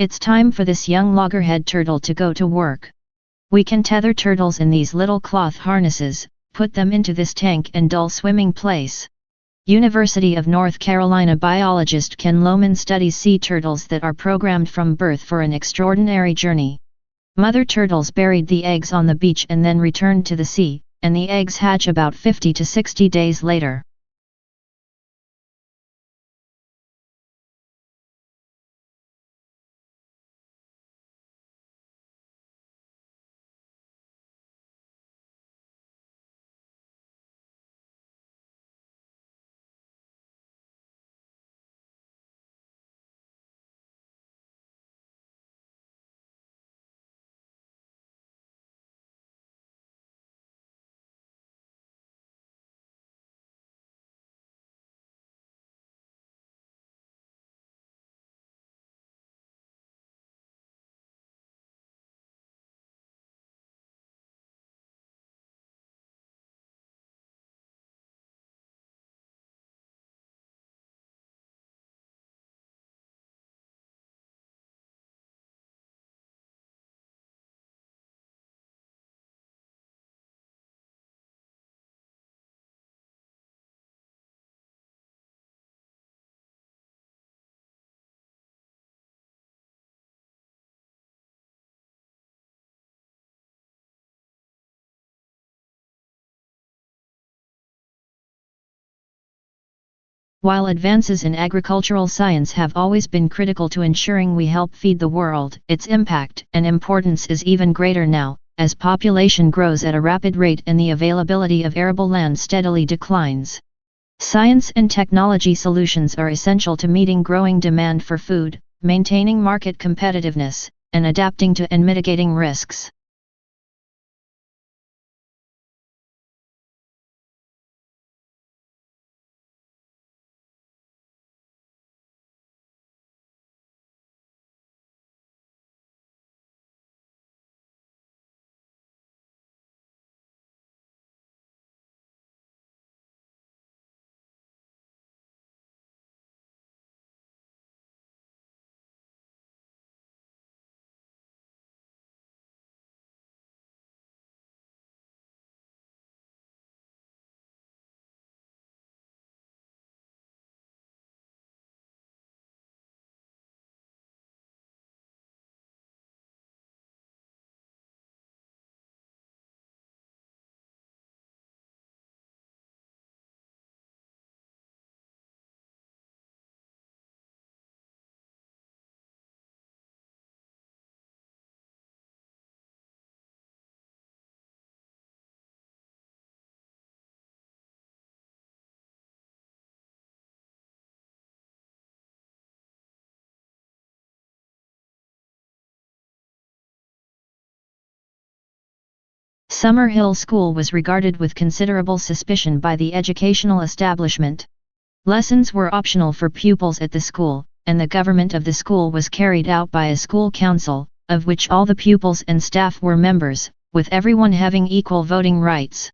It's time for this young loggerhead turtle to go to work. We can tether turtles in these little cloth harnesses, put them into this tank and dull swimming place. University of North Carolina biologist Ken Lohman studies sea turtles that are programmed from birth for an extraordinary journey. Mother turtles buried the eggs on the beach and then returned to the sea, and the eggs hatch about 50 to 60 days later. While advances in agricultural science have always been critical to ensuring we help feed the world, its impact and importance is even greater now, as population grows at a rapid rate and the availability of arable land steadily declines. Science and technology solutions are essential to meeting growing demand for food, maintaining market competitiveness, and adapting to and mitigating risks. Summer Hill School was regarded with considerable suspicion by the educational establishment. Lessons were optional for pupils at the school, and the government of the school was carried out by a school council, of which all the pupils and staff were members, with everyone having equal voting rights.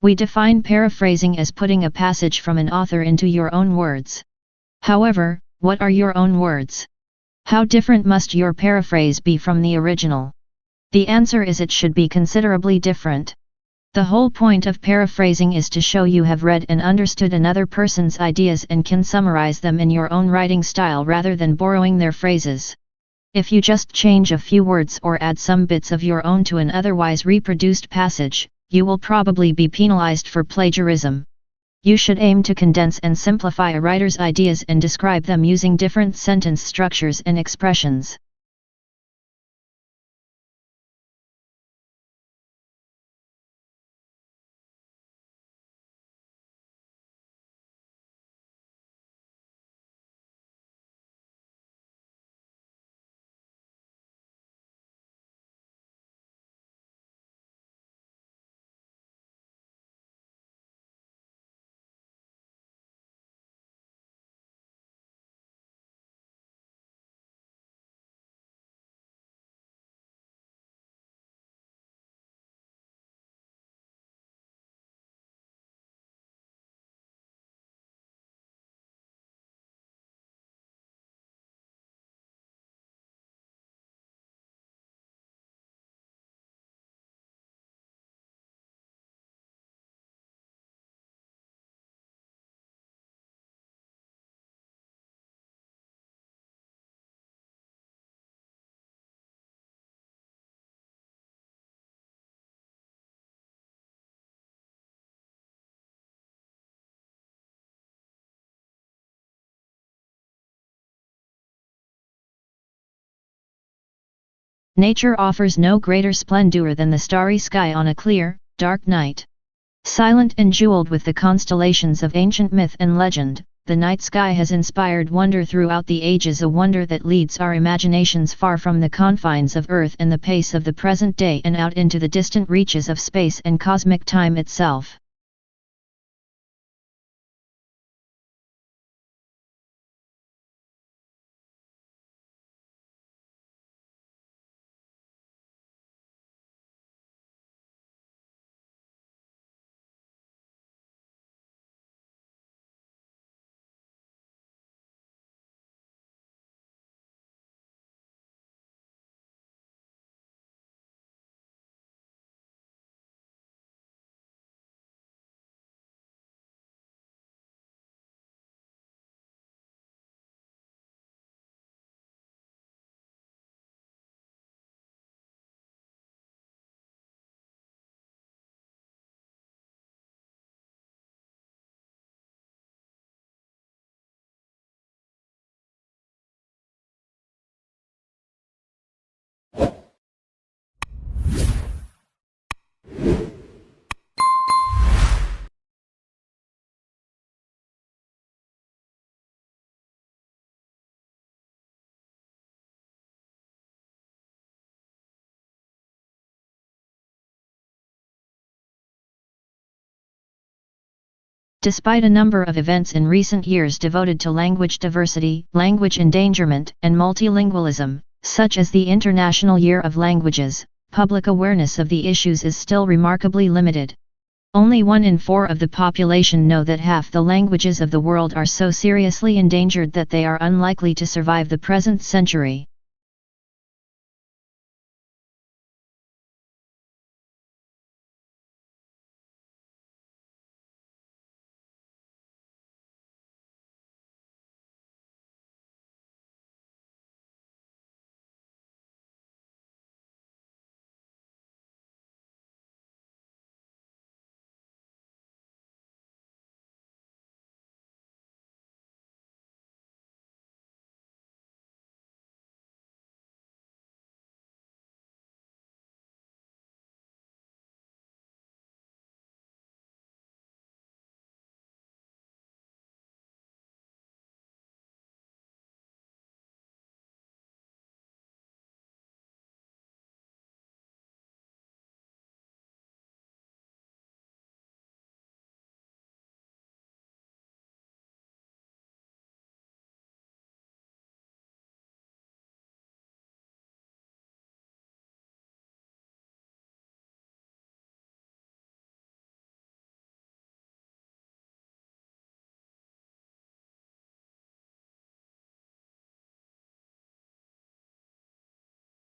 We define paraphrasing as putting a passage from an author into your own words. However, what are your own words? How different must your paraphrase be from the original? The answer is it should be considerably different. The whole point of paraphrasing is to show you have read and understood another person's ideas and can summarize them in your own writing style rather than borrowing their phrases. If you just change a few words or add some bits of your own to an otherwise reproduced passage, you will probably be penalized for plagiarism. You should aim to condense and simplify a writer's ideas and describe them using different sentence structures and expressions. Nature offers no greater splendor than the starry sky on a clear, dark night. Silent and jeweled with the constellations of ancient myth and legend, the night sky has inspired wonder throughout the ages, a wonder that leads our imaginations far from the confines of Earth and the pace of the present day and out into the distant reaches of space and cosmic time itself. Despite a number of events in recent years devoted to language diversity, language endangerment, and multilingualism, such as the International Year of Languages, public awareness of the issues is still remarkably limited. Only 1 in 4 of the population know that half the languages of the world are so seriously endangered that they are unlikely to survive the present century.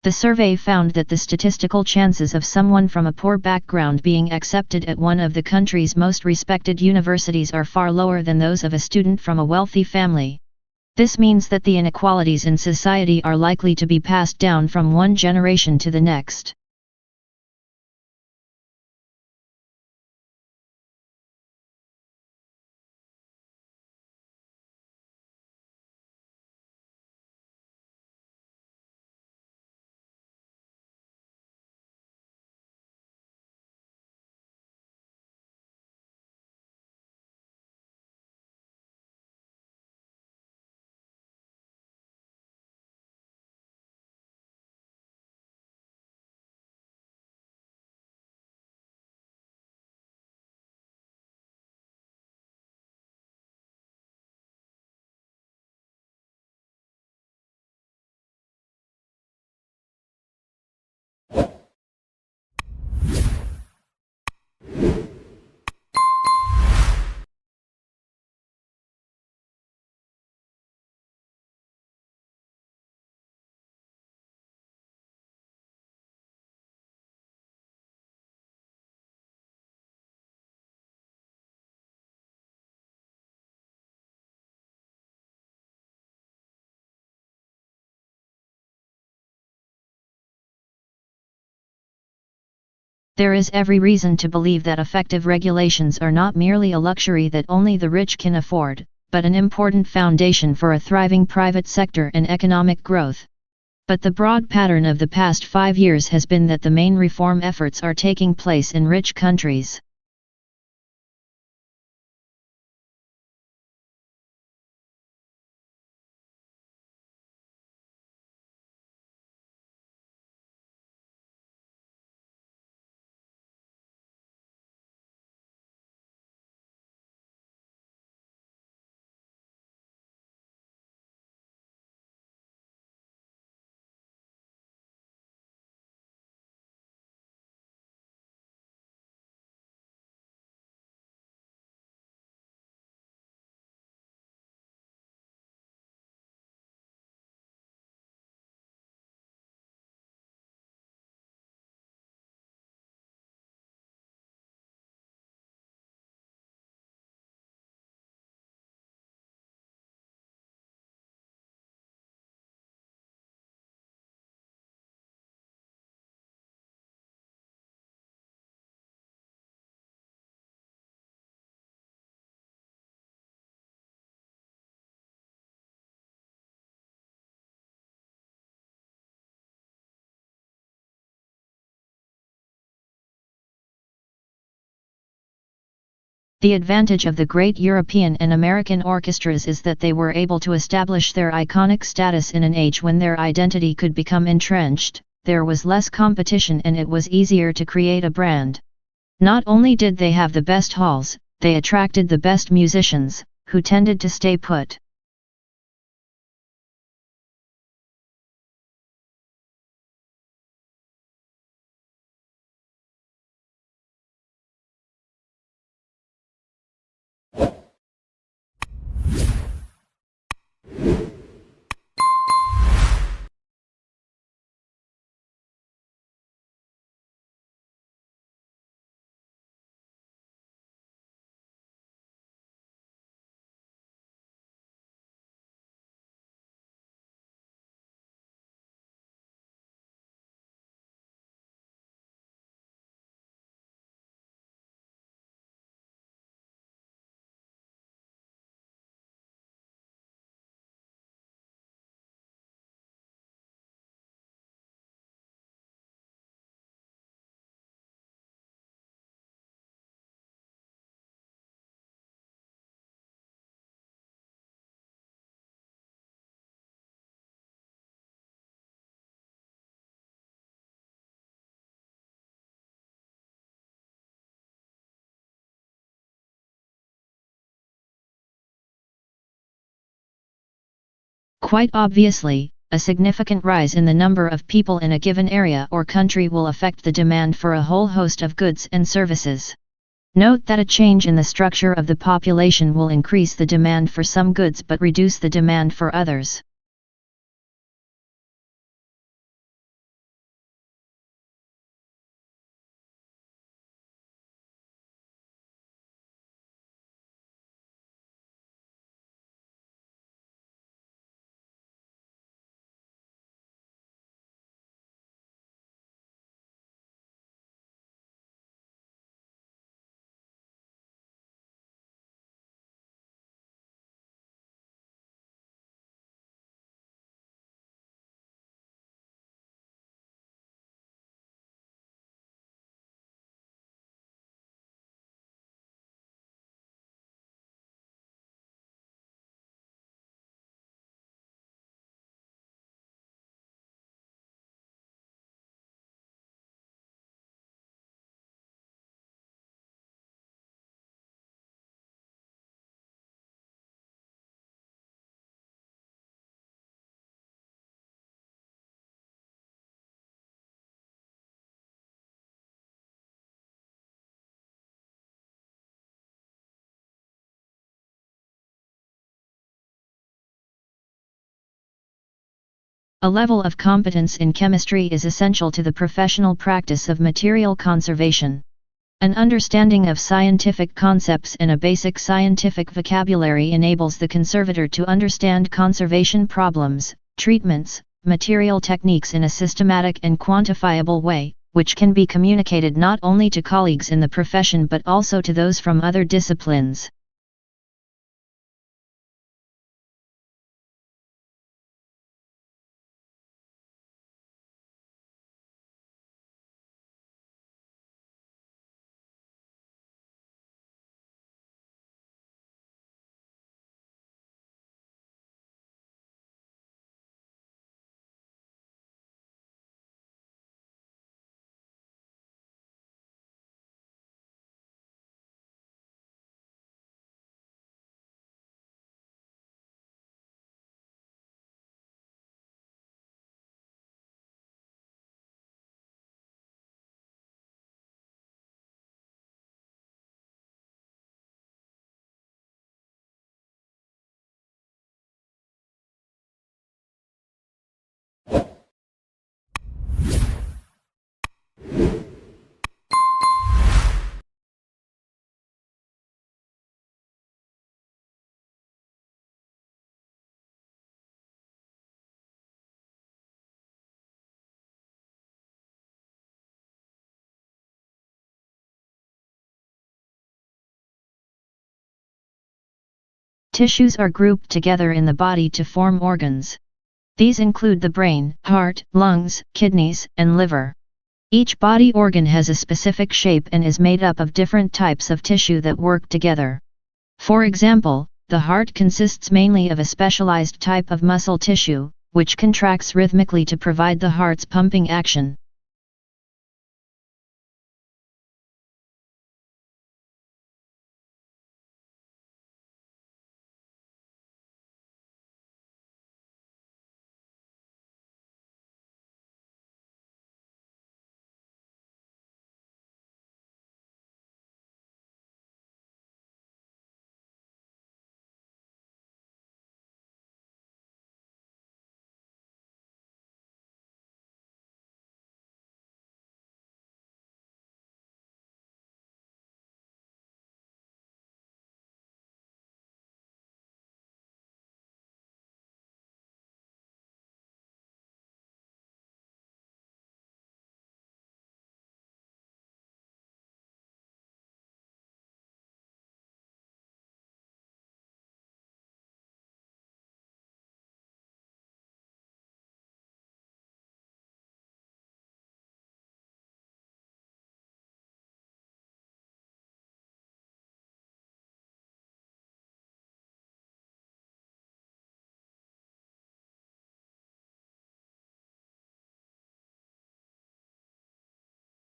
The survey found that the statistical chances of someone from a poor background being accepted at one of the country's most respected universities are far lower than those of a student from a wealthy family. This means that the inequalities in society are likely to be passed down from one generation to the next. There is every reason to believe that effective regulations are not merely a luxury that only the rich can afford, but an important foundation for a thriving private sector and economic growth. But the broad pattern of the past 5 years has been that the main reform efforts are taking place in rich countries. The advantage of the great European and American orchestras is that they were able to establish their iconic status in an age when their identity could become entrenched, there was less competition and it was easier to create a brand. Not only did they have the best halls, they attracted the best musicians, who tended to stay put. Quite obviously, a significant rise in the number of people in a given area or country will affect the demand for a whole host of goods and services. Note that a change in the structure of the population will increase the demand for some goods but reduce the demand for others. A level of competence in chemistry is essential to the professional practice of material conservation. An understanding of scientific concepts and a basic scientific vocabulary enables the conservator to understand conservation problems, treatments, material techniques in a systematic and quantifiable way, which can be communicated not only to colleagues in the profession but also to those from other disciplines. Tissues are grouped together in the body to form organs. These include the brain, heart, lungs, kidneys, and liver. Each body organ has a specific shape and is made up of different types of tissue that work together. For example, the heart consists mainly of a specialized type of muscle tissue, which contracts rhythmically to provide the heart's pumping action.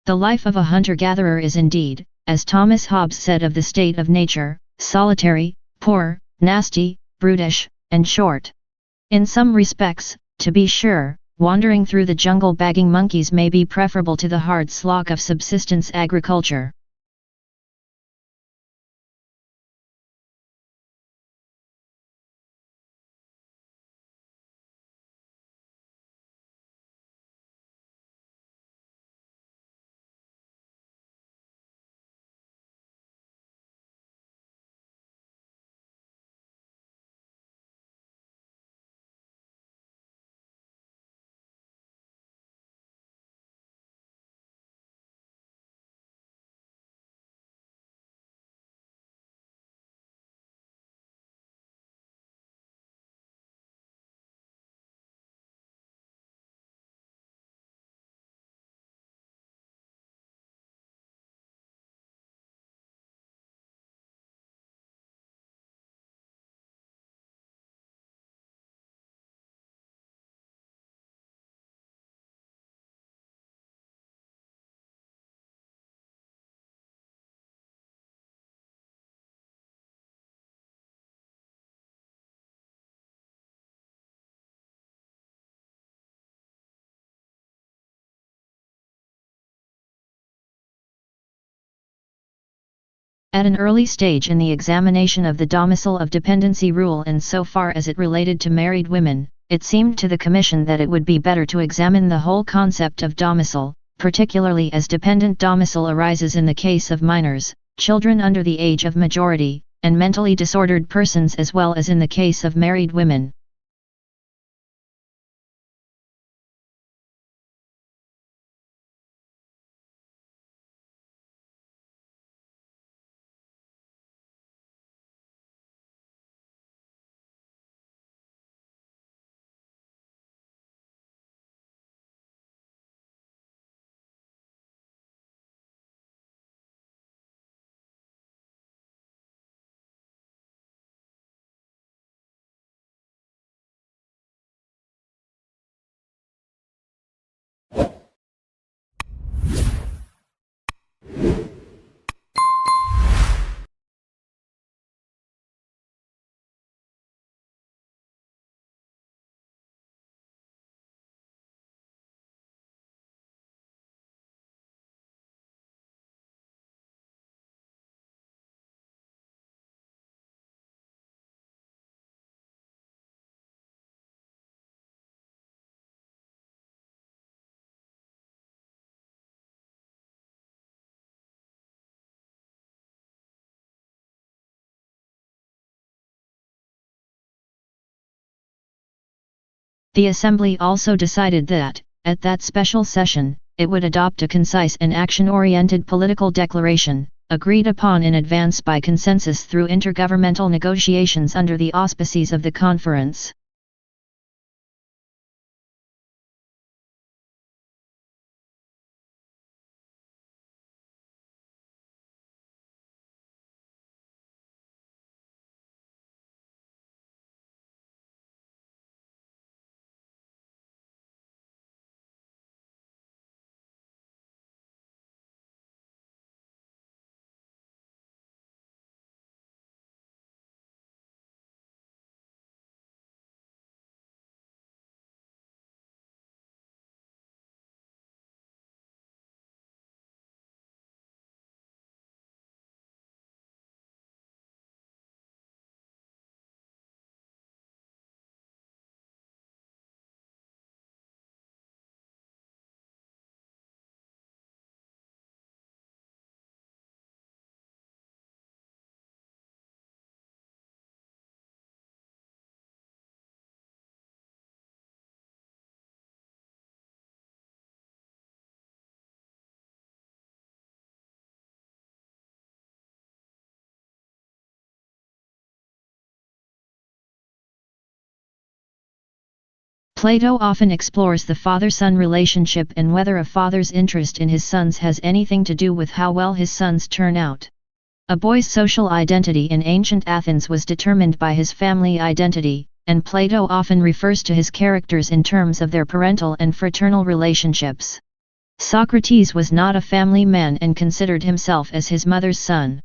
The life of a hunter-gatherer is indeed, as Thomas Hobbes said of the state of nature, solitary, poor, nasty, brutish, and short. In some respects, to be sure, wandering through the jungle bagging monkeys may be preferable to the hard slog of subsistence agriculture. At an early stage in the examination of the domicile of dependency rule and so far as it related to married women, it seemed to the Commission that it would be better to examine the whole concept of domicile, particularly as dependent domicile arises in the case of minors, children under the age of majority, and mentally disordered persons as well as in the case of married women. The Assembly also decided that, at that special session, it would adopt a concise and action-oriented political declaration, agreed upon in advance by consensus through intergovernmental negotiations under the auspices of the conference. Plato often explores the father-son relationship and whether a father's interest in his sons has anything to do with how well his sons turn out. A boy's social identity in ancient Athens was determined by his family identity, and Plato often refers to his characters in terms of their parental and fraternal relationships. Socrates was not a family man and considered himself as his mother's son.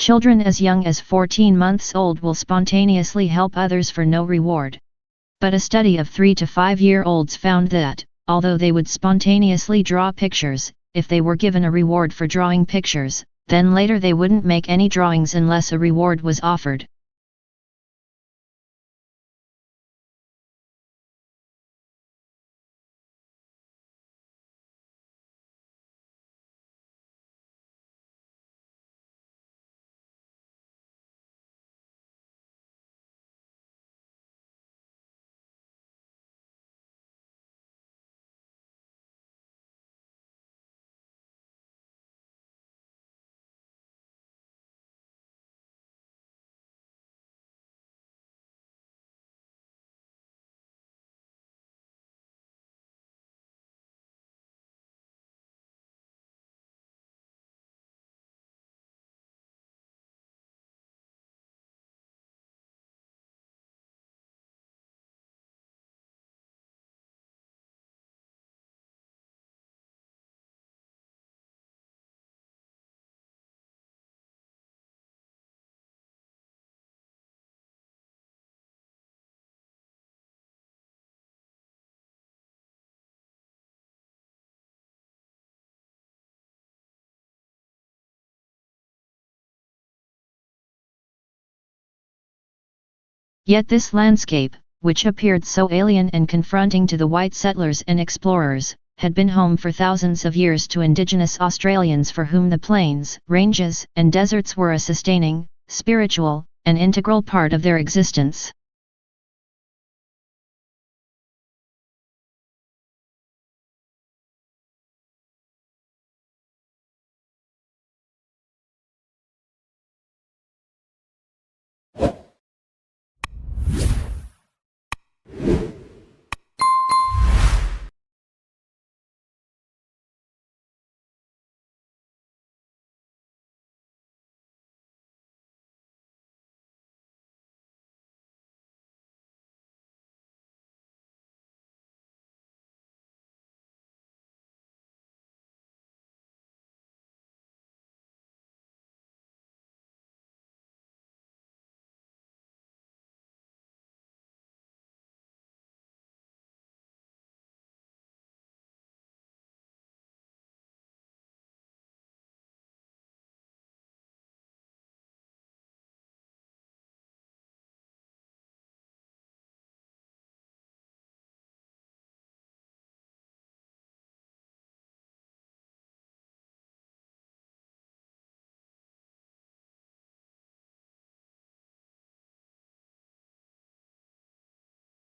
Children as young as 14 months old will spontaneously help others for no reward. But a study of 3 to 5-year-olds found that, although they would spontaneously draw pictures, if they were given a reward for drawing pictures, then later they wouldn't make any drawings unless a reward was offered. Yet this landscape, which appeared so alien and confronting to the white settlers and explorers, had been home for thousands of years to indigenous Australians for whom the plains, ranges, and deserts were a sustaining, spiritual, and integral part of their existence.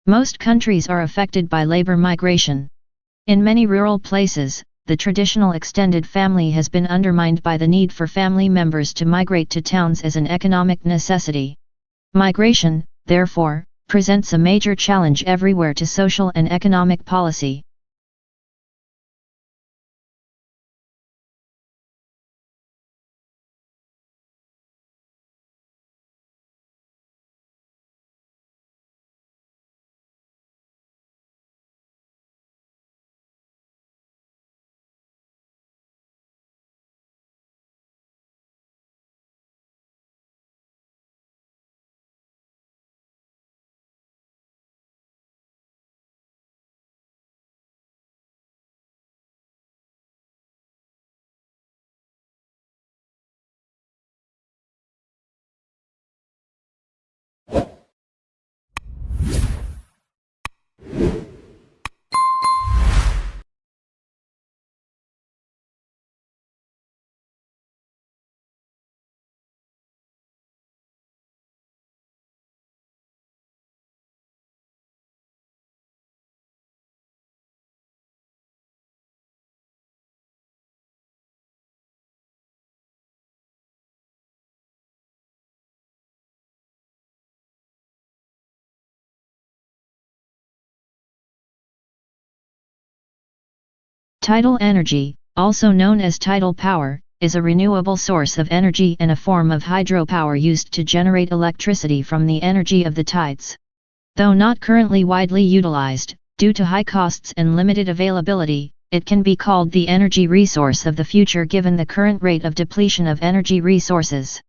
Most countries are affected by labor migration. In many rural places, the traditional extended family has been undermined by the need for family members to migrate to towns as an economic necessity. Migration, therefore, presents a major challenge everywhere to social and economic policy. Tidal energy, also known as tidal power, is a renewable source of energy and a form of hydropower used to generate electricity from the energy of the tides. Though not currently widely utilized, due to high costs and limited availability, it can be called the energy resource of the future given the current rate of depletion of energy resources.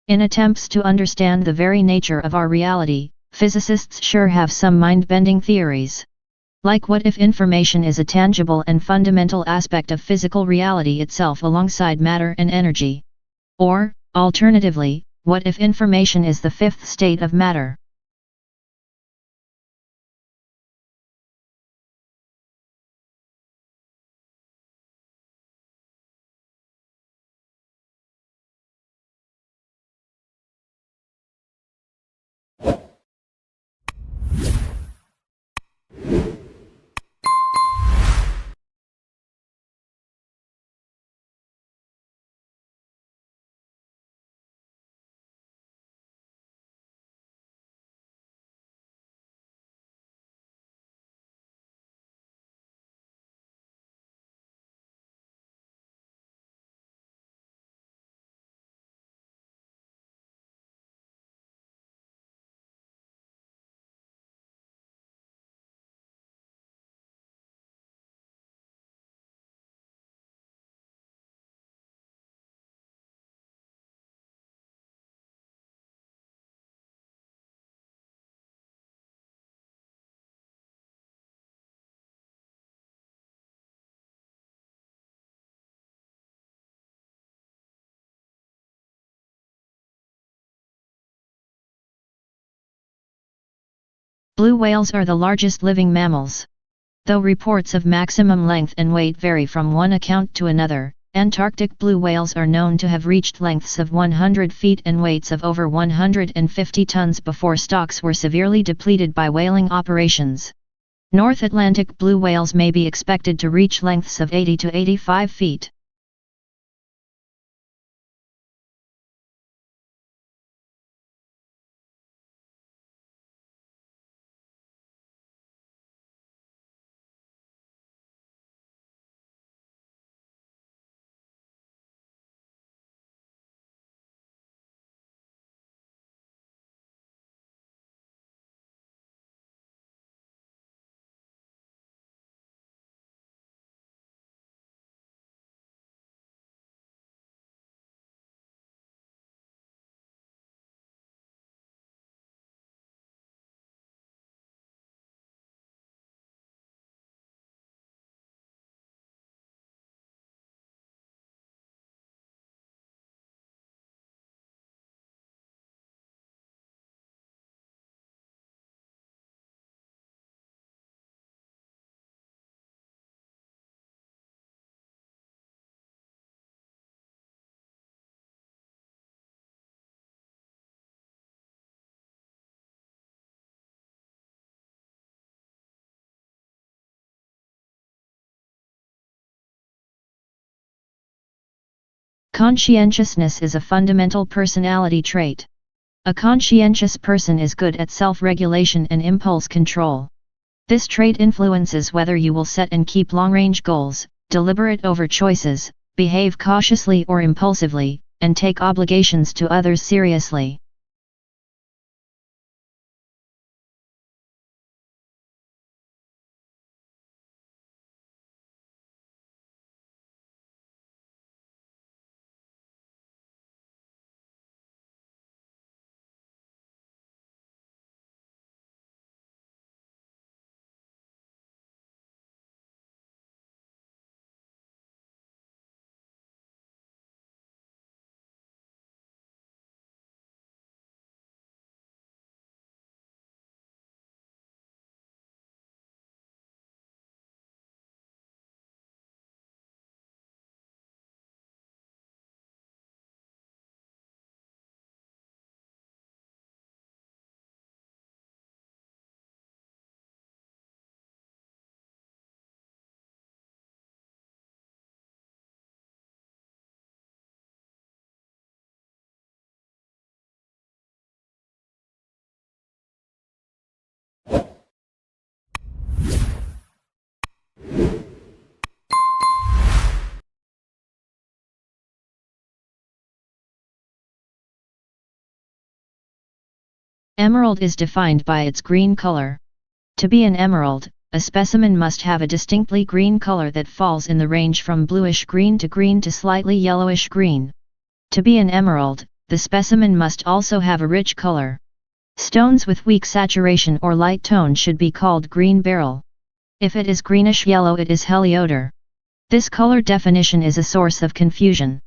In attempts to understand the very nature of our reality, physicists sure have some mind-bending theories. Like what if information is a tangible and fundamental aspect of physical reality itself alongside matter and energy? Or, alternatively, What if information is the fifth state of matter? Blue whales are the largest living mammals. Though reports of maximum length and weight vary from one account to another, Antarctic blue whales are known to have reached lengths of 100 feet and weights of over 150 tons before stocks were severely depleted by whaling operations. North Atlantic blue whales may be expected to reach lengths of 80 to 85 feet. Conscientiousness is a fundamental personality trait. A conscientious person is good at self-regulation and impulse control. This trait influences whether you will set and keep long-range goals, deliberate over choices, behave cautiously or impulsively, and take obligations to others seriously. Emerald is defined by its green color. To be an emerald, a specimen must have a distinctly green color that falls in the range from bluish-green to slightly yellowish-green. To be an emerald, the specimen must also have a rich color. Stones with weak saturation or light tone should be called green beryl. If it is greenish-yellow, it is heliodor. This color definition is a source of confusion.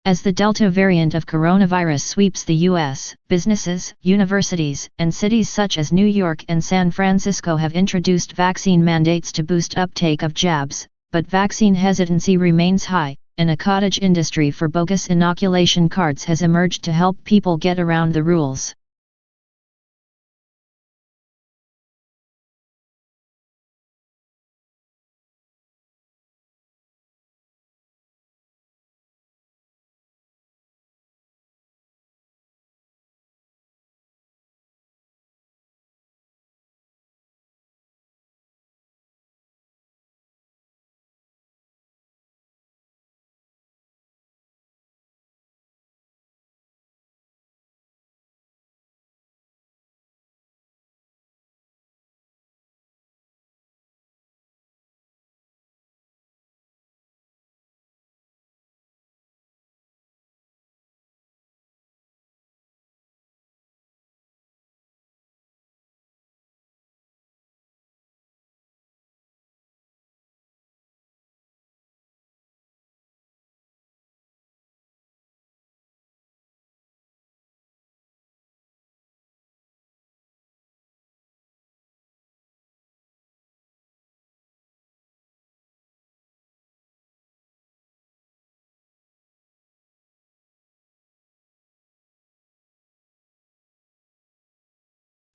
As the Delta variant of coronavirus sweeps the U.S., businesses, universities, and cities such as New York and San Francisco have introduced vaccine mandates to boost uptake of jabs, but vaccine hesitancy remains high, and a cottage industry for bogus inoculation cards has emerged to help people get around the rules.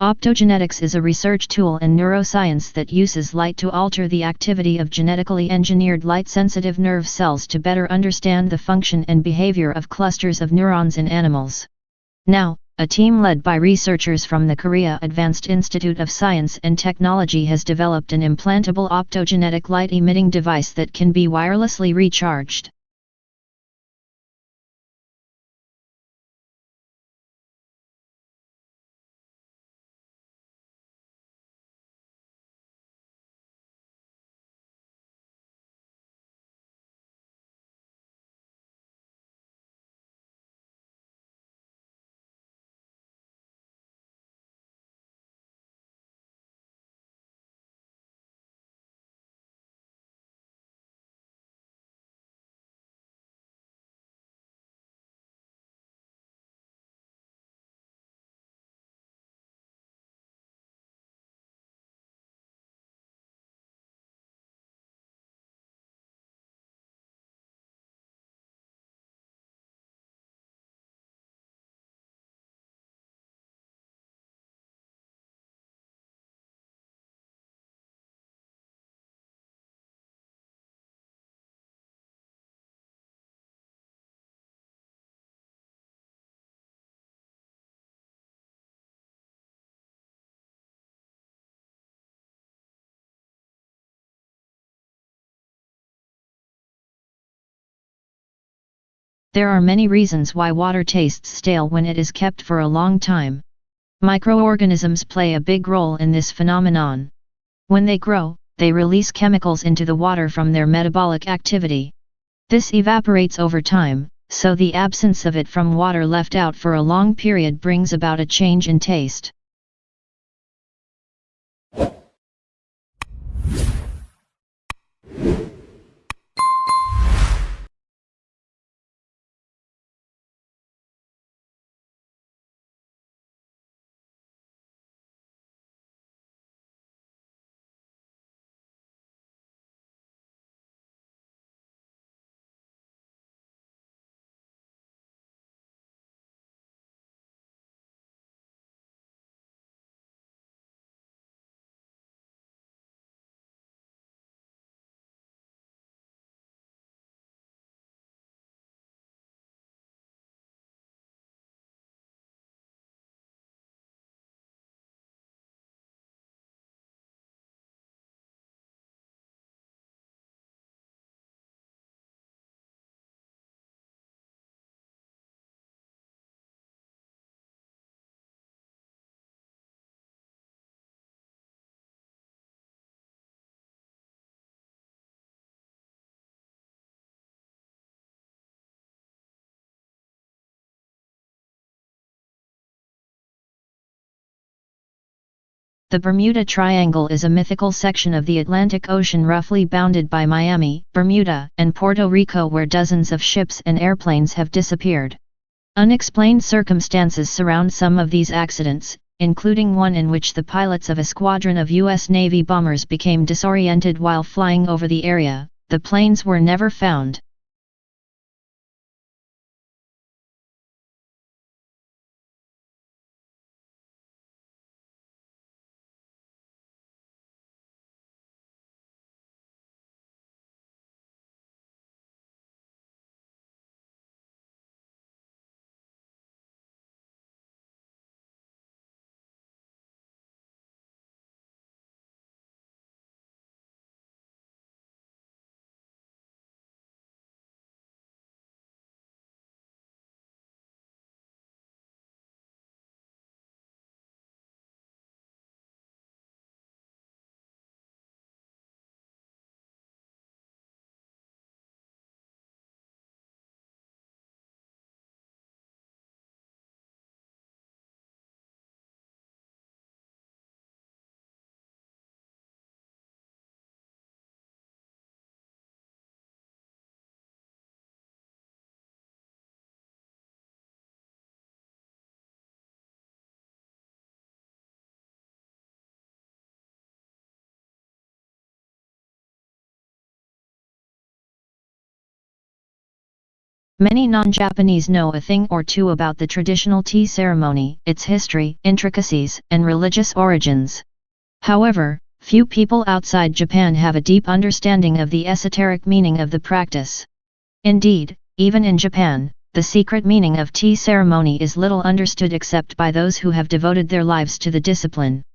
Optogenetics is a research tool in neuroscience that uses light to alter the activity of genetically engineered light-sensitive nerve cells to better understand the function and behavior of clusters of neurons in animals. Now, a team led by researchers from the Korea Advanced Institute of Science and Technology has developed an implantable optogenetic light-emitting device that can be wirelessly recharged. There are many reasons why water tastes stale when it is kept for a long time. Microorganisms play a big role in this phenomenon. When they grow, they release chemicals into the water from their metabolic activity. This evaporates over time, so the absence of it from water left out for a long period brings about a change in taste. The Bermuda Triangle is a mythical section of the Atlantic Ocean roughly bounded by Miami, Bermuda, and Puerto Rico, where dozens of ships and airplanes have disappeared. Unexplained circumstances surround some of these accidents, including one in which the pilots of a squadron of U.S. Navy bombers became disoriented while flying over the area. The planes were never found. Many non-Japanese know a thing or two about the traditional tea ceremony, its history, intricacies, and religious origins. However, few people outside Japan have a deep understanding of the esoteric meaning of the practice. Indeed, even in Japan, the secret meaning of tea ceremony is little understood except by those who have devoted their lives to the discipline.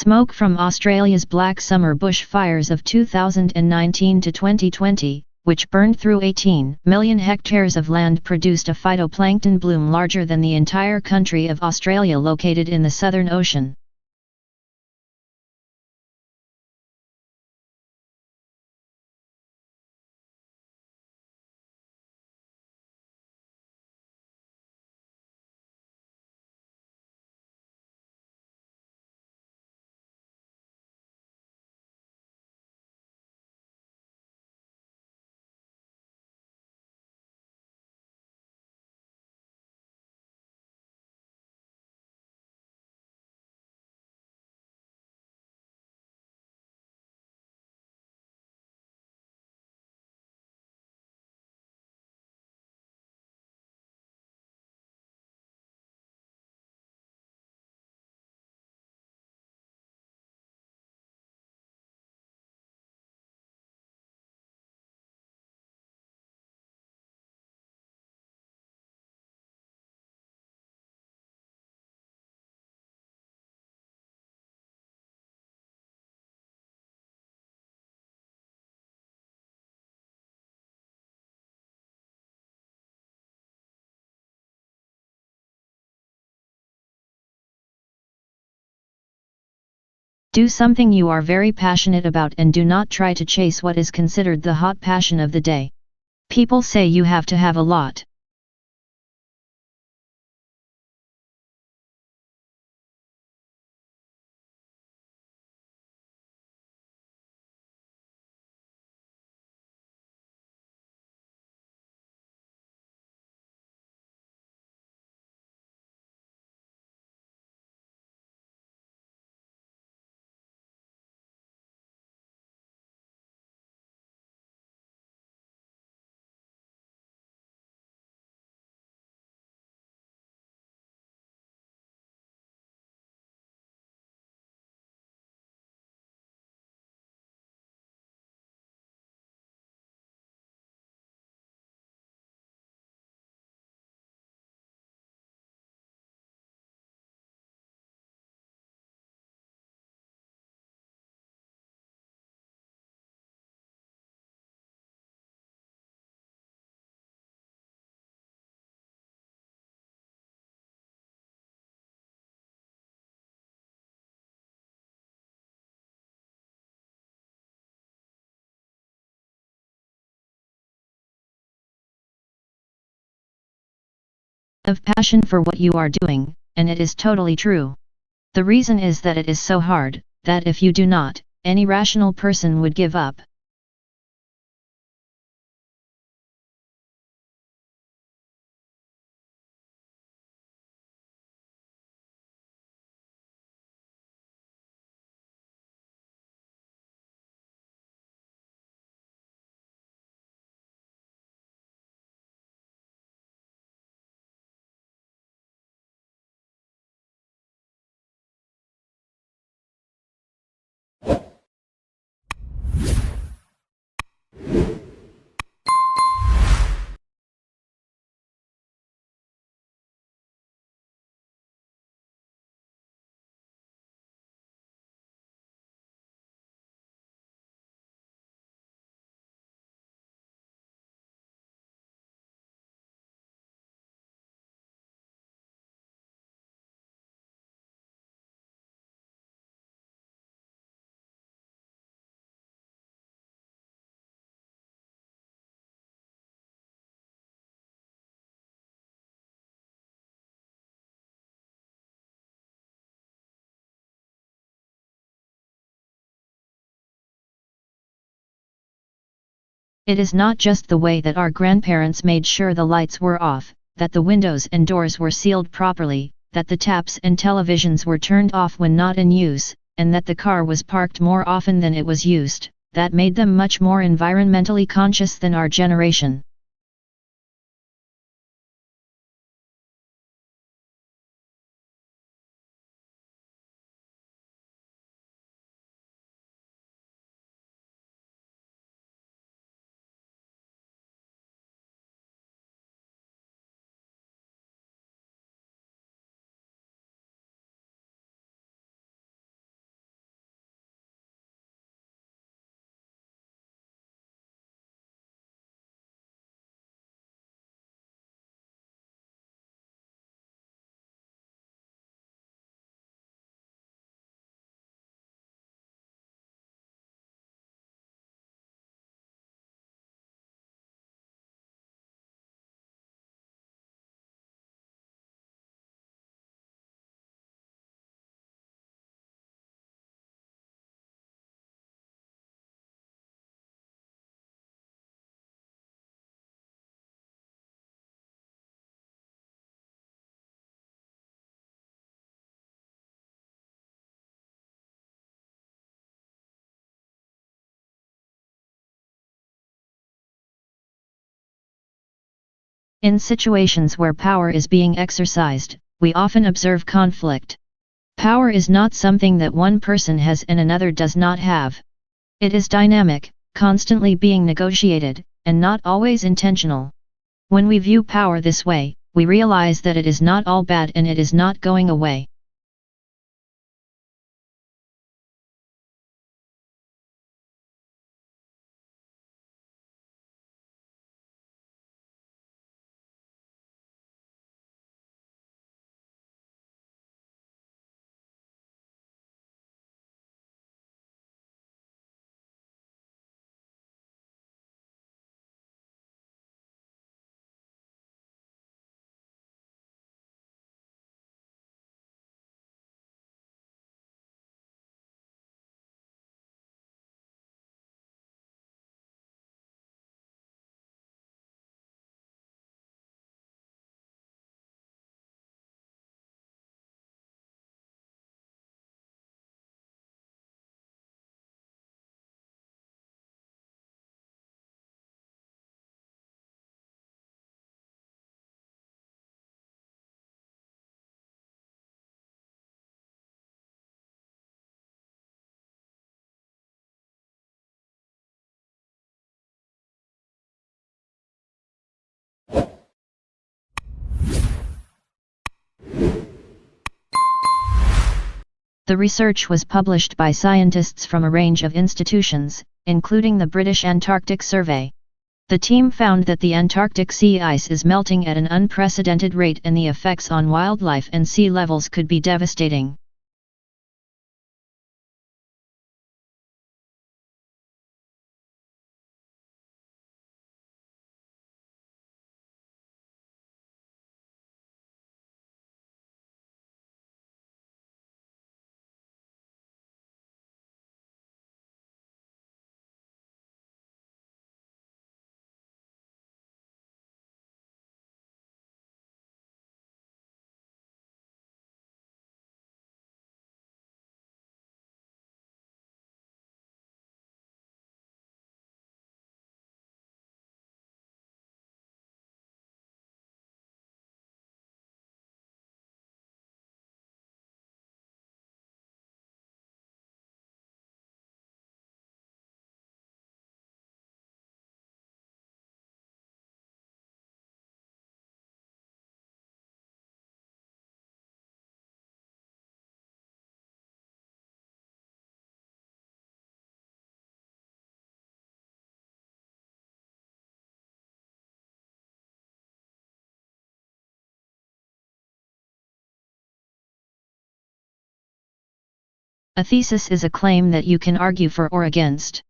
Smoke from Australia's Black Summer bushfires of 2019 to 2020, which burned through 18 million hectares of land, produced a phytoplankton bloom larger than the entire country of Australia, located in the Southern Ocean. Do something you are very passionate about and do not try to chase what is considered the hot passion of the day. People say you have to have a lot. have passion for what you are doing, and it is totally true. The reason is that it is so hard, that if you do not, any rational person would give up. It is not just the way that our grandparents made sure the lights were off, that the windows and doors were sealed properly, that the taps and televisions were turned off when not in use, and that the car was parked more often than it was used, that made them much more environmentally conscious than our generation. In situations where power is being exercised, we often observe conflict. Power is not something that one person has and another does not have. It is dynamic, constantly being negotiated, and not always intentional. When we view power this way, we realize that it is not all bad and it is not going away. The research was published by scientists from a range of institutions, including the British Antarctic Survey. The team found that the Antarctic sea ice is melting at an unprecedented rate and the effects on wildlife and sea levels could be devastating. A thesis is a claim that you can argue for or against.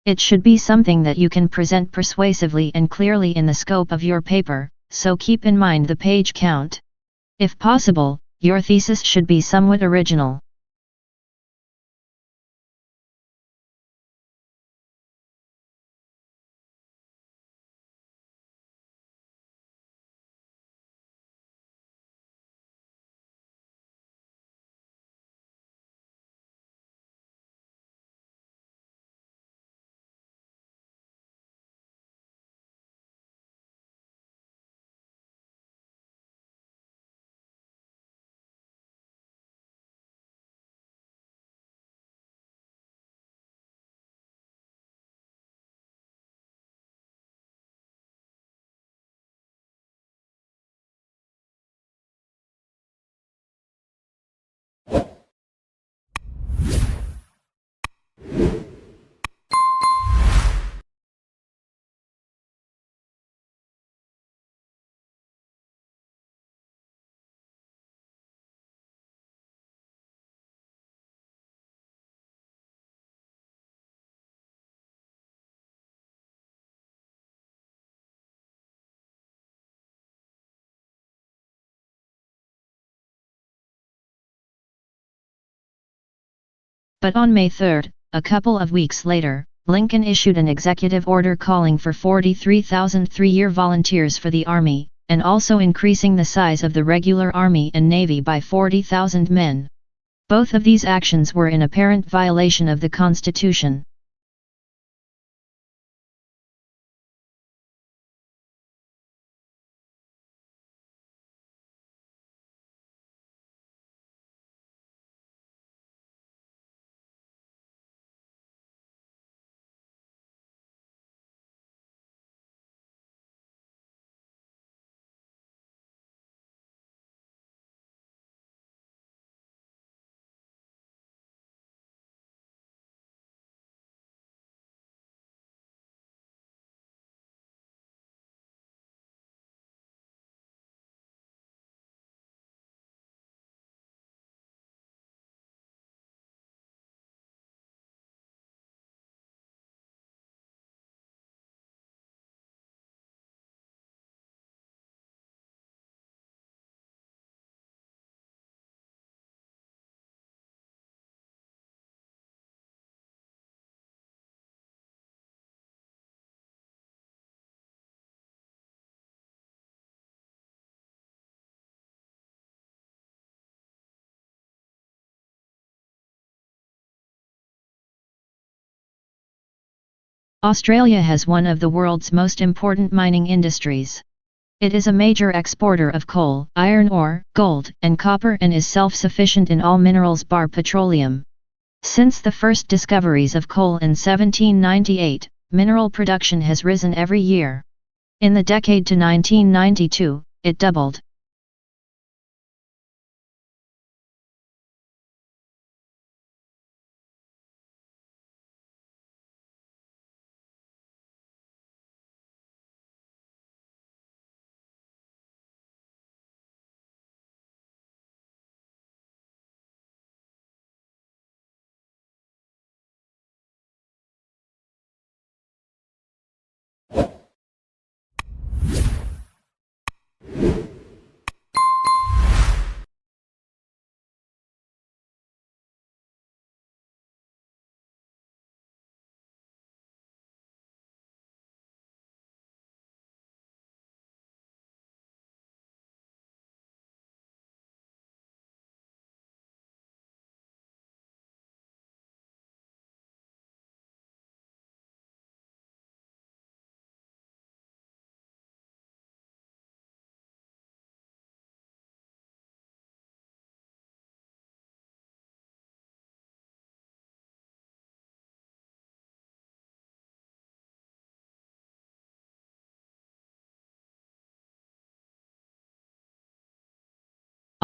It should be something that you can present persuasively and clearly in the scope of your paper, so keep in mind the page count. If possible, your thesis should be somewhat original. But on May 3, a couple of weeks later, Lincoln issued an executive order calling for 43,000 three-year volunteers for the Army, and also increasing the size of the regular Army and Navy by 40,000 men. Both of these actions were in apparent violation of the Constitution. Australia has one of the world's most important mining industries. It is a major exporter of coal, iron ore, gold, and copper, and is self-sufficient in all minerals bar petroleum. Since the first discoveries of coal in 1798, mineral production has risen every year. In the decade to 1992, it doubled.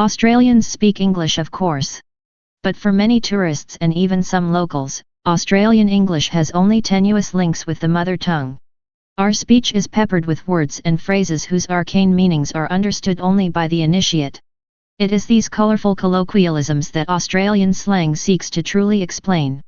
Australians speak English, of course. But for many tourists and even some locals, Australian English has only tenuous links with the mother tongue. Our speech is peppered with words and phrases whose arcane meanings are understood only by the initiate. It is these colorful colloquialisms that Australian slang seeks to truly explain.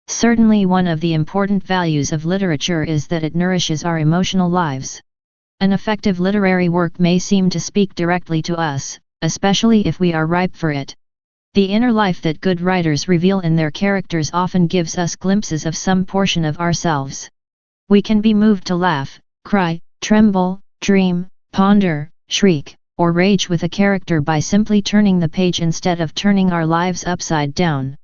Certainly one of the important values of literature is that it nourishes our emotional lives. An effective literary work may seem to speak directly to us, especially if we are ripe for it. The inner life that good writers reveal in their characters often gives us glimpses of some portion of ourselves. We can be moved to laugh, cry, tremble, dream, ponder, shriek, or rage with a character by simply turning the page instead of turning our lives upside down.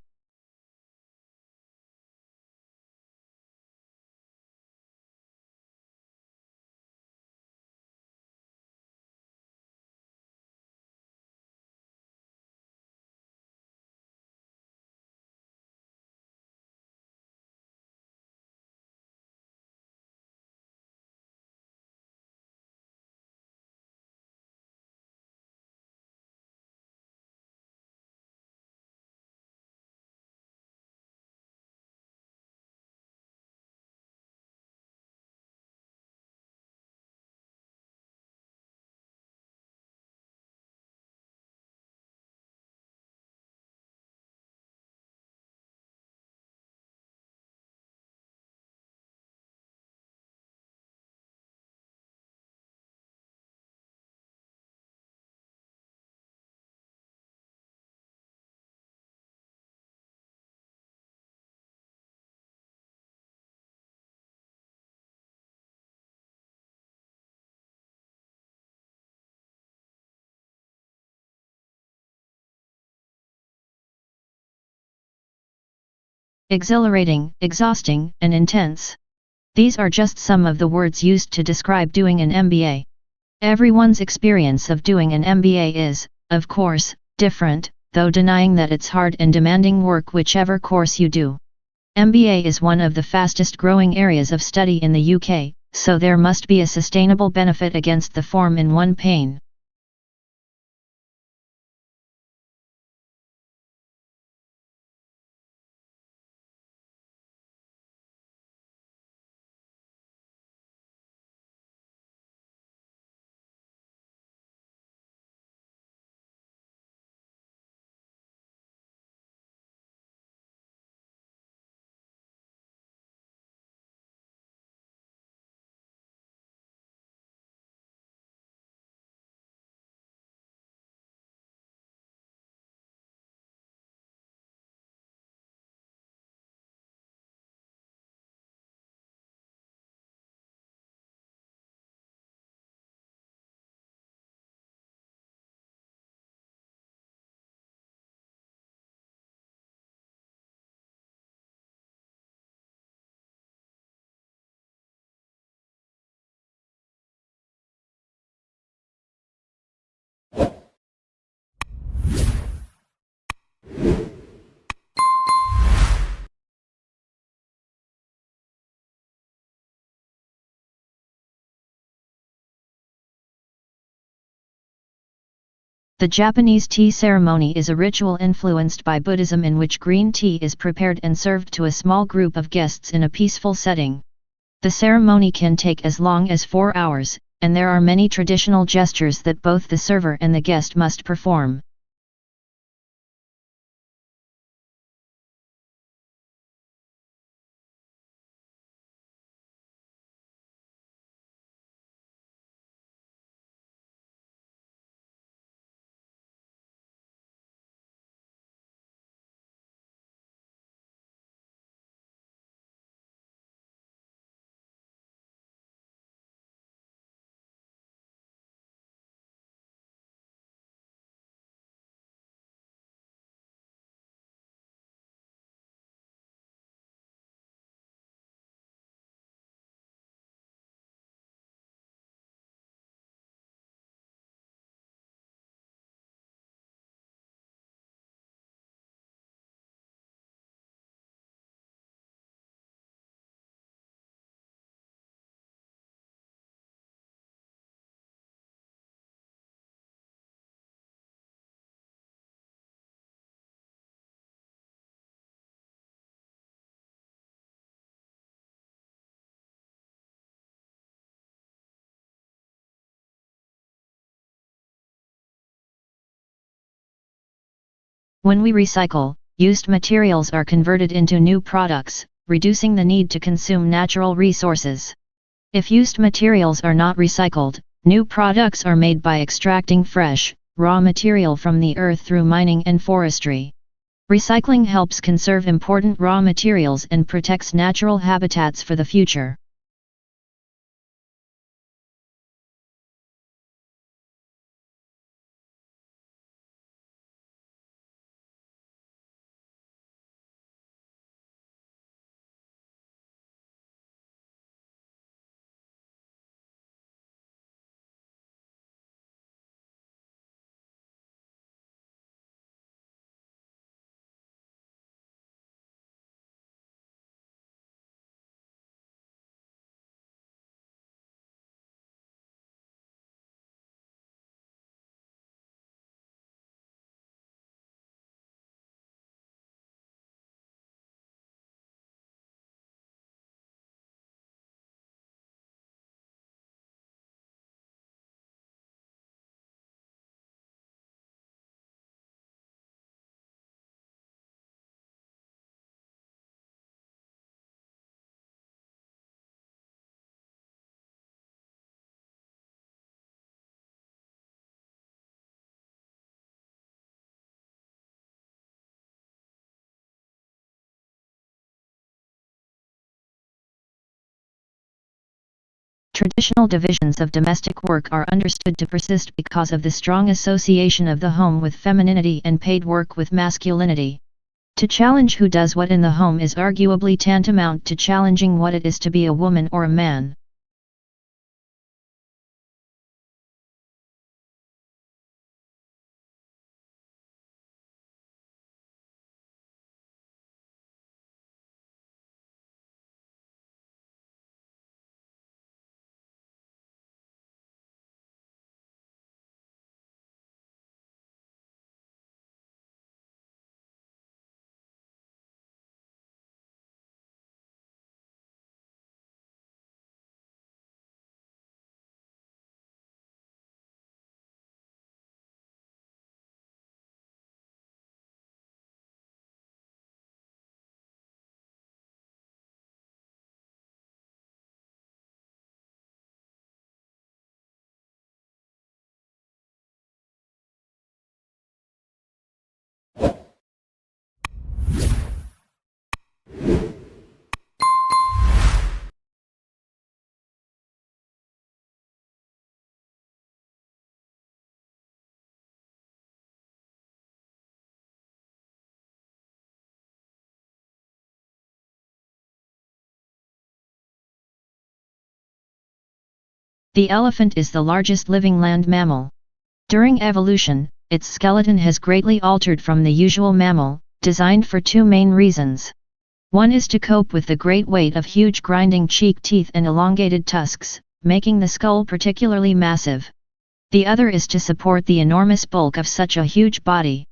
Exhilarating, exhausting, and intense. These are just some of the words used to describe doing an MBA. Everyone's experience of doing an MBA is, of course, different, though denying that it's hard and demanding work whichever course you do. MBA is one of the fastest growing areas of study in the UK, so there must be a sustainable benefit against the form in one pain. The Japanese tea ceremony is a ritual influenced by Buddhism in which green tea is prepared and served to a small group of guests in a peaceful setting. The ceremony can take as long as 4 hours, and there are many traditional gestures that both the server and the guest must perform. When we recycle, used materials are converted into new products, reducing the need to consume natural resources. If used materials are not recycled, new products are made by extracting fresh, raw material from the earth through mining and forestry. Recycling helps conserve important raw materials and protects natural habitats for the future. Traditional divisions of domestic work are understood to persist because of the strong association of the home with femininity and paid work with masculinity. To challenge who does what in the home is arguably tantamount to challenging what it is to be a woman or a man. The elephant is the largest living land mammal. During evolution, its skeleton has greatly altered from the usual mammal, designed for two main reasons. One is to cope with the great weight of huge grinding cheek teeth and elongated tusks, making the skull particularly massive. The other is to support the enormous bulk of such a huge body.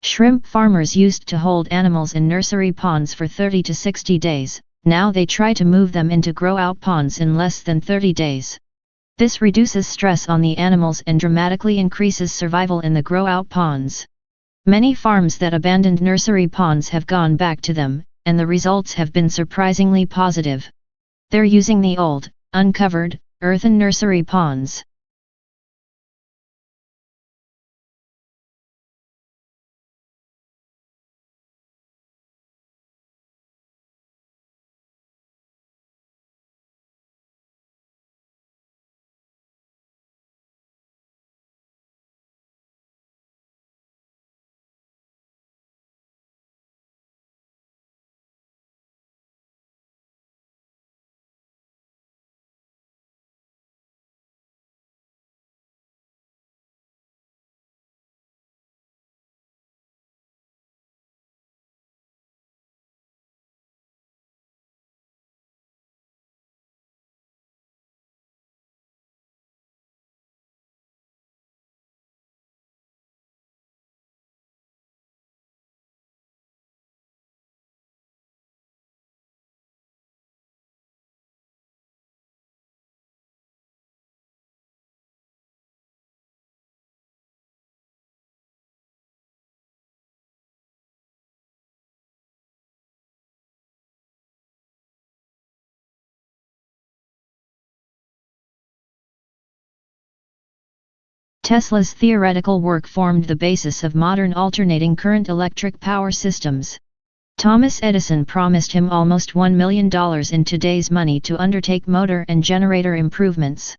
Shrimp farmers used to hold animals in nursery ponds for 30 to 60 days, now they try to move them into grow-out ponds in less than 30 days. This reduces stress on the animals and dramatically increases survival in the grow-out ponds. Many farms that abandoned nursery ponds have gone back to them, and the results have been surprisingly positive. They're using the old, uncovered, earthen nursery ponds. Tesla's theoretical work formed the basis of modern alternating current electric power systems. Thomas Edison promised him almost $1 million in today's money to undertake motor and generator improvements.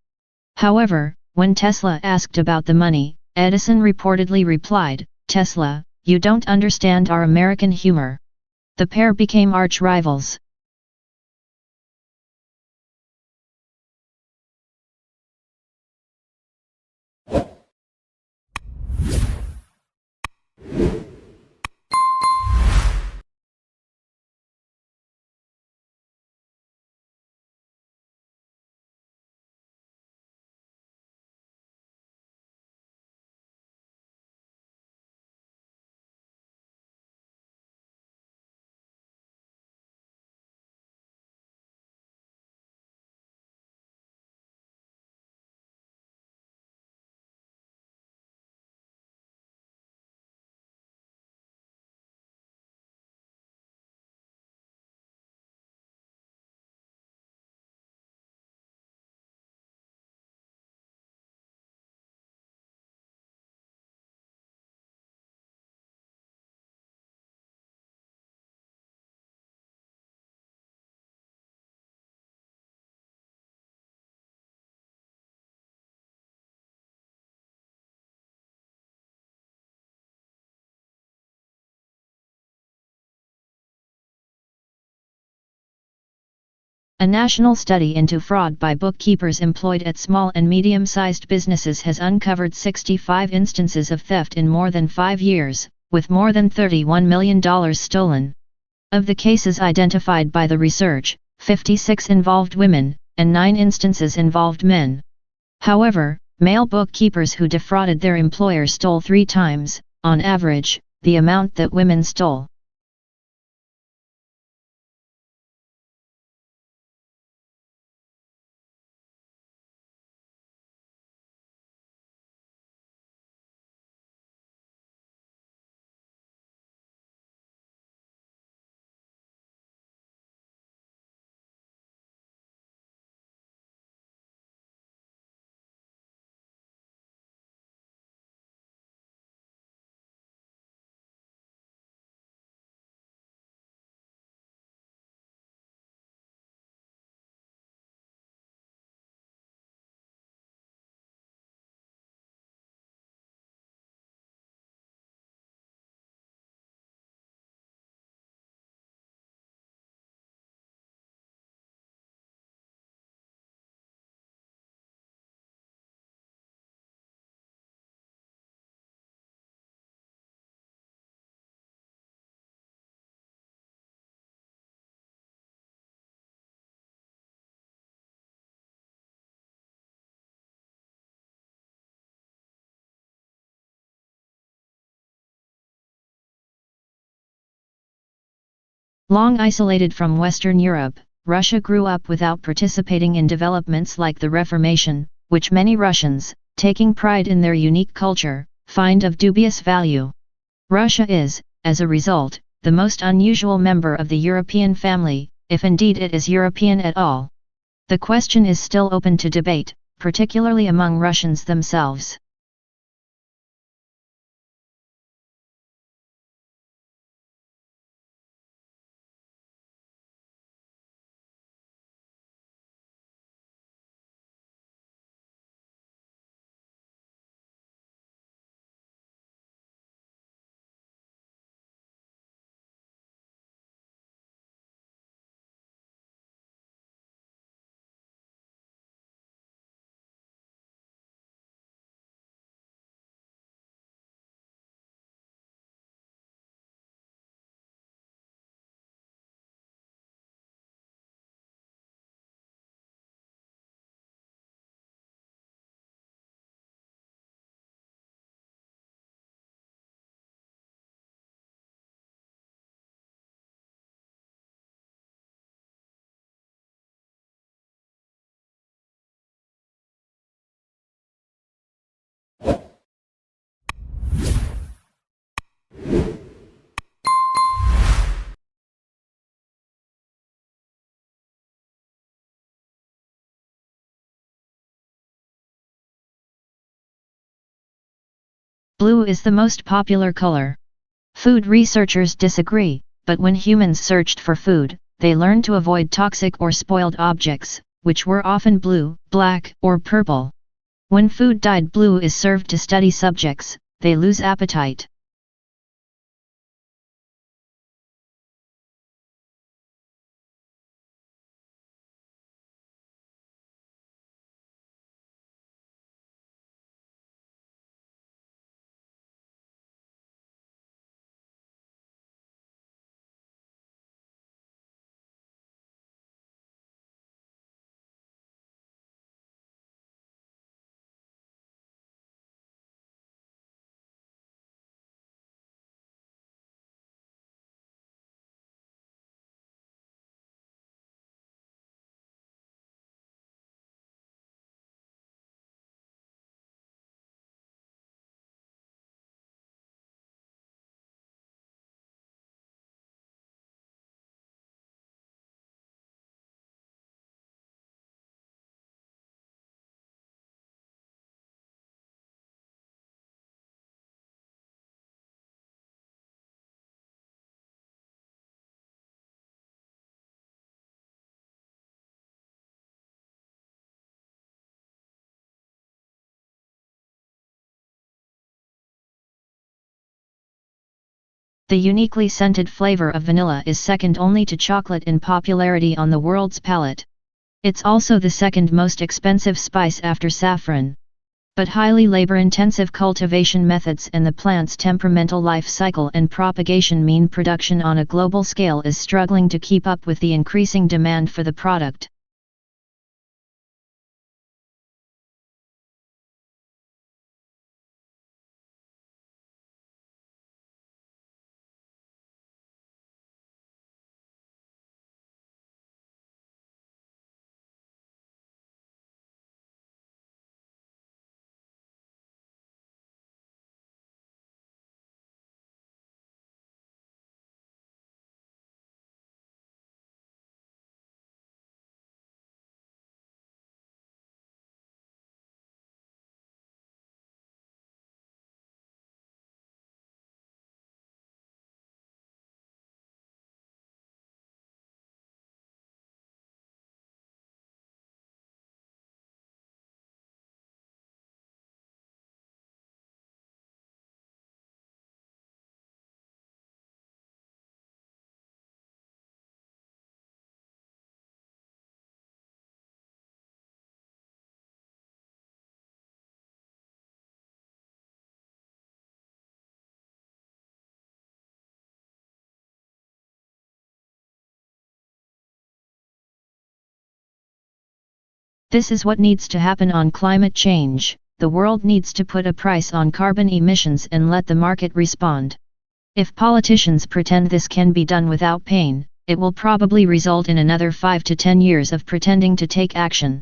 However, when Tesla asked about the money, Edison reportedly replied, "Tesla, you don't understand our American humor." The pair became arch rivals. A national study into fraud by bookkeepers employed at small and medium-sized businesses has uncovered 65 instances of theft in more than 5 years, with more than $31 million stolen. Of the cases identified by the research, 56 involved women, and 9 instances involved men. However, male bookkeepers who defrauded their employer stole 3 times, on average, the amount that women stole. Long isolated from Western Europe, Russia grew up without participating in developments like the Reformation, which many Russians, taking pride in their unique culture, find of dubious value. Russia is, as a result, the most unusual member of the European family, if indeed it is European at all. The question is still open to debate, particularly among Russians themselves. Blue is the most popular color. Food researchers disagree, but when humans searched for food, they learned to avoid toxic or spoiled objects, which were often blue, black, or purple. When food dyed blue is served to study subjects, they lose appetite. The uniquely scented flavor of vanilla is second only to chocolate in popularity on the world's palate. It's also the second most expensive spice after saffron. But highly labor-intensive cultivation methods and the plant's temperamental life cycle and propagation mean production on a global scale is struggling to keep up with the increasing demand for the product. This is what needs to happen on climate change. The world needs to put a price on carbon emissions and let the market respond. If politicians pretend this can be done without pain, it will probably result in another 5 to 10 years of pretending to take action.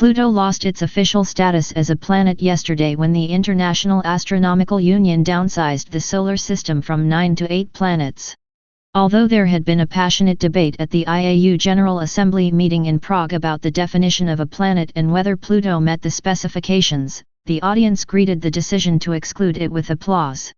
Pluto lost its official status as a planet yesterday when the International Astronomical Union downsized the solar system from 9 to 8 planets. Although there had been a passionate debate at the IAU General Assembly meeting in Prague about the definition of a planet and whether Pluto met the specifications, the audience greeted the decision to exclude it with applause.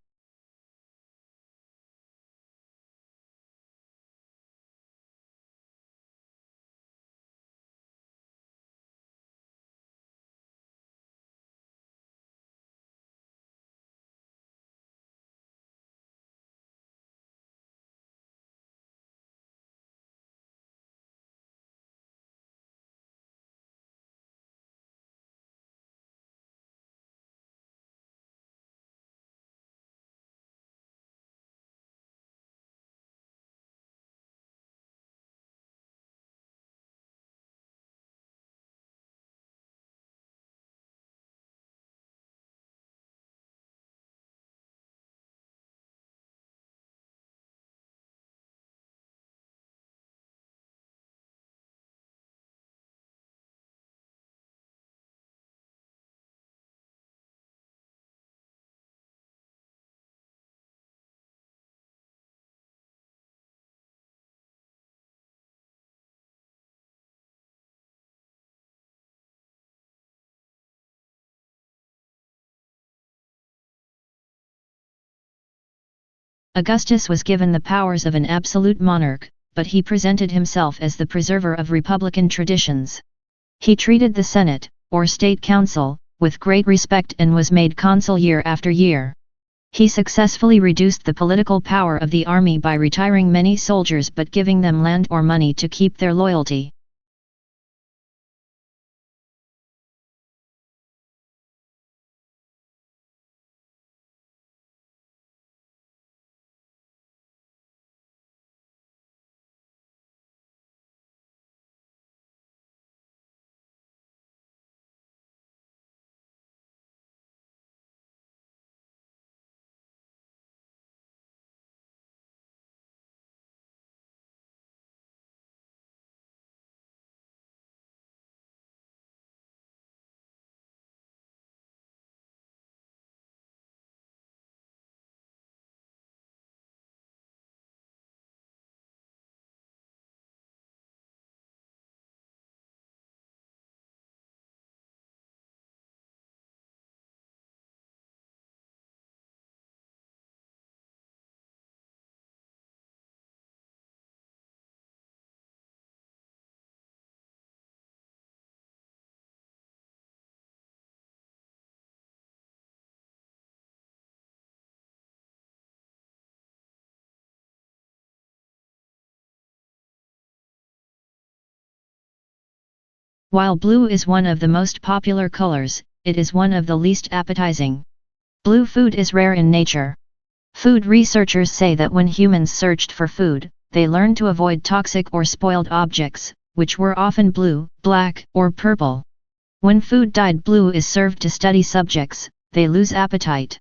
Augustus was given the powers of an absolute monarch, but he presented himself as the preserver of republican traditions. He treated the Senate, or State Council, with great respect and was made consul year after year. He successfully reduced the political power of the army by retiring many soldiers but giving them land or money to keep their loyalty. While blue is one of the most popular colors, it is one of the least appetizing. Blue food is rare in nature. Food researchers say that when humans searched for food, they learned to avoid toxic or spoiled objects, which were often blue, black, or purple. When food dyed blue is served to study subjects, they lose appetite.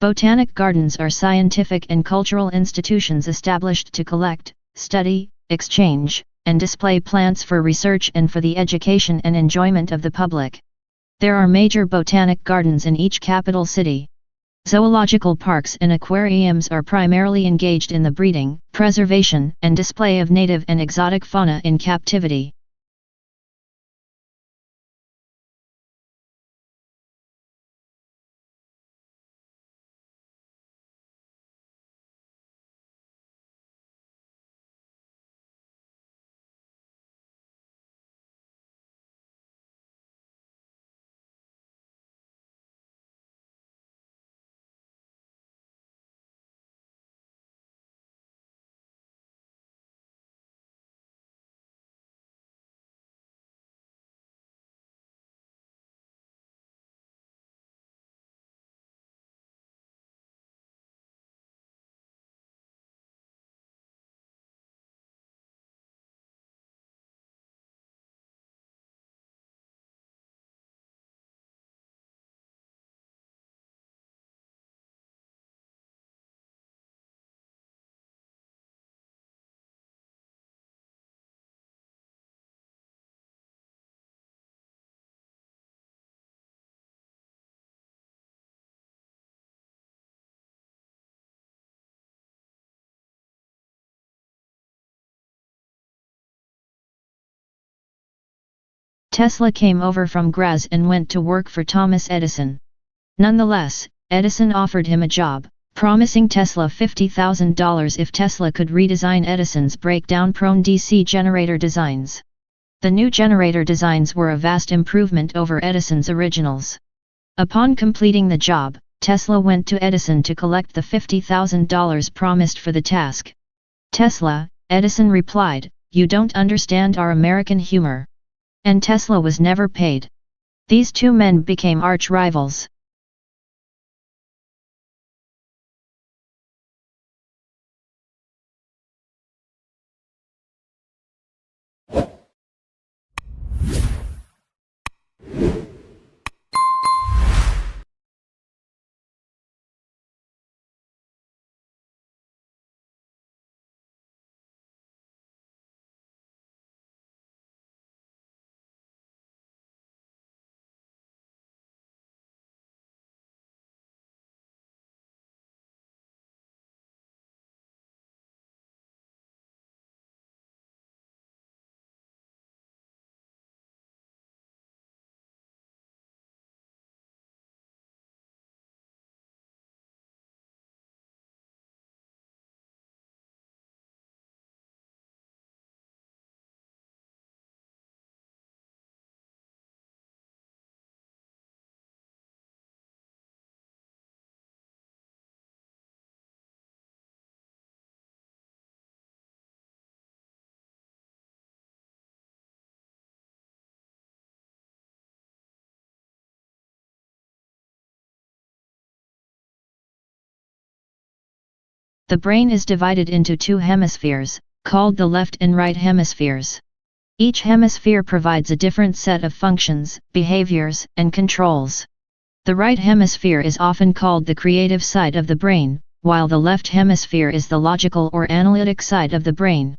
Botanic gardens are scientific and cultural institutions established to collect, study, exchange, and display plants for research and for the education and enjoyment of the public. There are major botanic gardens in each capital city. Zoological parks and aquariums are primarily engaged in the breeding, preservation, and display of native and exotic fauna in captivity. Tesla came over from Graz and went to work for Thomas Edison. Nonetheless, Edison offered him a job, promising Tesla $50,000 if Tesla could redesign Edison's breakdown-prone DC generator designs. The new generator designs were a vast improvement over Edison's originals. Upon completing the job, Tesla went to Edison to collect the $50,000 promised for the task. Edison replied, "You don't understand our American humor." And Tesla was never paid. These two men became arch rivals. The brain is divided into two hemispheres, called the left and right hemispheres. Each hemisphere provides a different set of functions, behaviors, and controls. The right hemisphere is often called the creative side of the brain, while the left hemisphere is the logical or analytic side of the brain.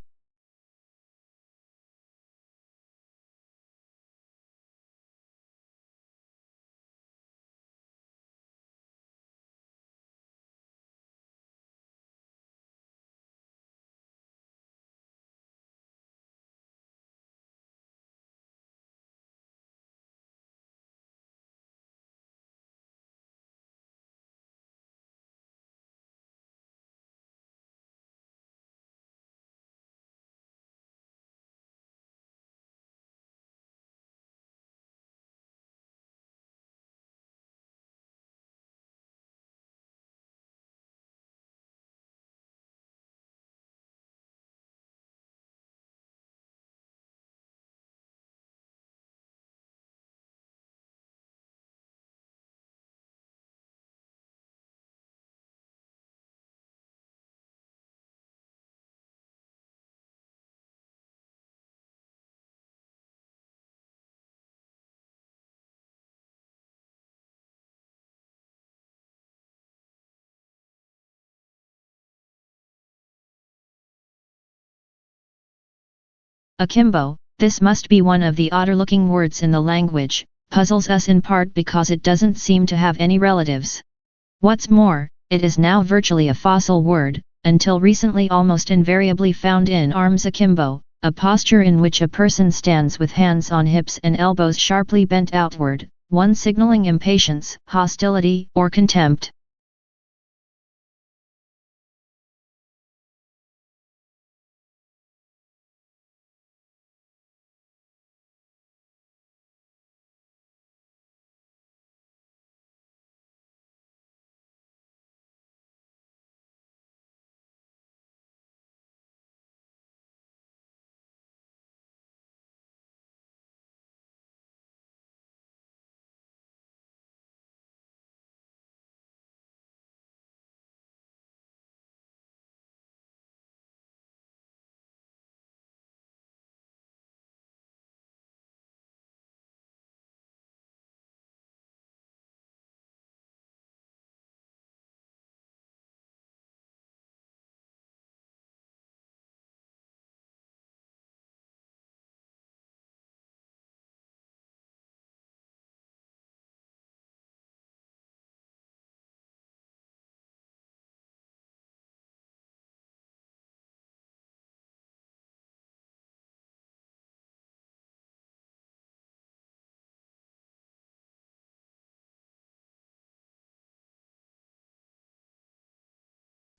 Akimbo, this must be one of the odder-looking words in the language, puzzles us in part because it doesn't seem to have any relatives. What's more, it is now virtually a fossil word, until recently almost invariably found in arms akimbo, a posture in which a person stands with hands on hips and elbows sharply bent outward, one signaling impatience, hostility, or contempt.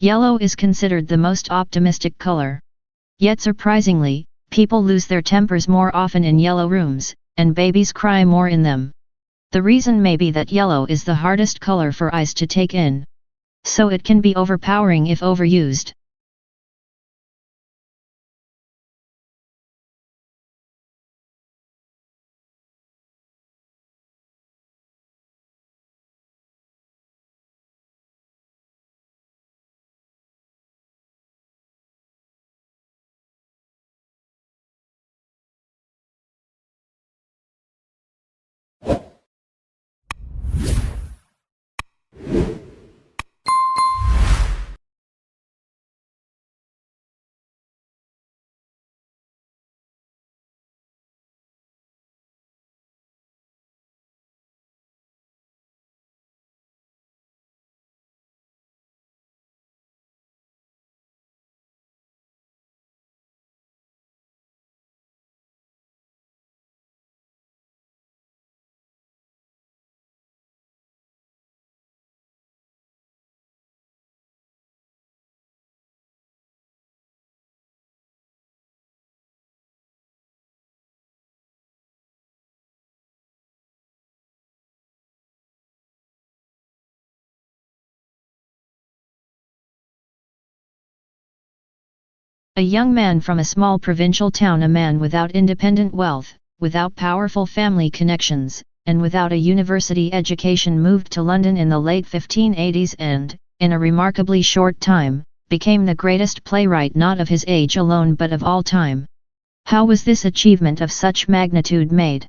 Yellow is considered the most optimistic color. Yet surprisingly, people lose their tempers more often in yellow rooms, and babies cry more in them. The reason may be that yellow is the hardest color for eyes to take in. So it can be overpowering if overused. A young man from a small provincial town, a man without independent wealth, without powerful family connections, and without a university education, moved to London in the late 1580s and, in a remarkably short time, became the greatest playwright not of his age alone but of all time. How was this achievement of such magnitude made?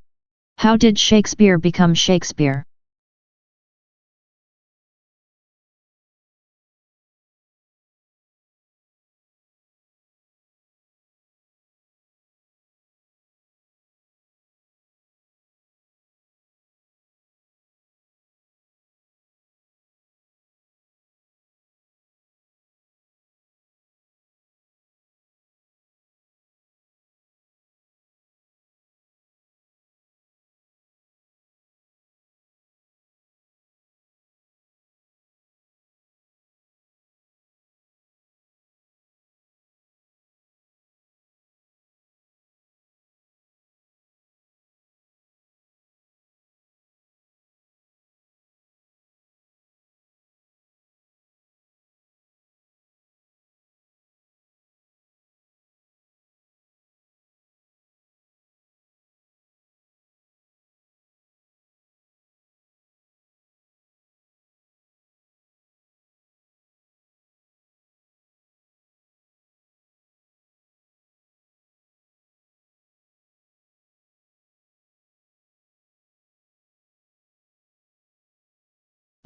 How did Shakespeare become Shakespeare?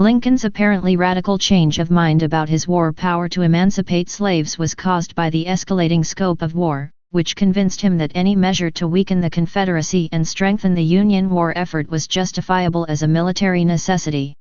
Lincoln's apparently radical change of mind about his war power to emancipate slaves was caused by the escalating scope of war, which convinced him that any measure to weaken the Confederacy and strengthen the Union war effort was justifiable as a military necessity.